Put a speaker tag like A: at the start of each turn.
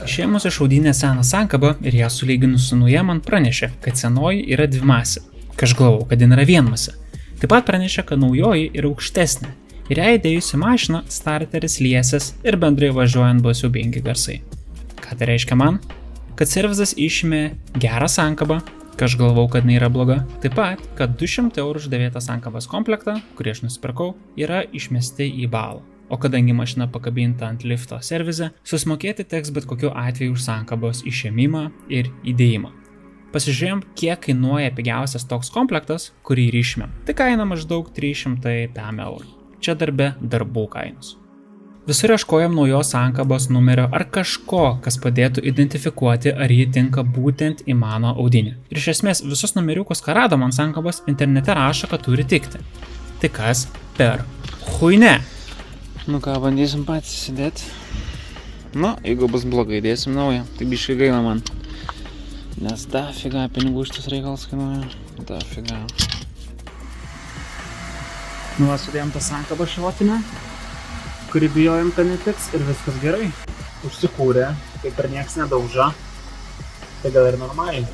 A: Išėmus iš audinės seną sankabą ir ją sulyginus su nauja man pranešė, kad senoji yra dvimasė, kai aš galvau, kad jin yra vienmasė. Taip pat pranešė, kad naujoji yra aukštesnė ir ją įdėjus į mašiną starteris liesis ir bendrai važiuojant bus siaubingi garsai. Ką tai reiškia man? Kad servizas išėmė gerą sankabą, kai aš galvau, kad jinai yra bloga. Taip pat, kad 200 € už dėvėtą sankabos komplektą, kurį aš nusipirkau, yra išmesti į balą. O kadangi mašina pakabinta ant lifto servize, susimokėti teks bet kokiu atveju už sankabos išėmimą ir įdėjimą. Pasižiūrėjom, kiek kainuoja pigiausias toks komplektas, kurį ir išėmėm. Tai kaina maždaug 300 € Čia darbe darbų kainos. Visur ieškojom naujos sankabos numerio ar kažko, kas padėtų identifikuoti, ar ji tinka būtent į mano audinį. Ir iš esmės visus numeriukus, ką radom ant sankabos, internete rašo, kad turi tikti. Tai kas per chuine?
B: Nu ką, bandysim patys įsidėti. Nu, jeigu bus blogai, dėsim naują. Tai biškai gaila man. Nes dafiga pinigų šitas reikalas kainuoja. Dafiga.
A: Nu, sudėjom tą sankabą šalutinę, kurį bijojom, kad netiks ir viskas gerai. Užsikūrė, kaip ir nieks nedauža. Tai gal ir normaliai.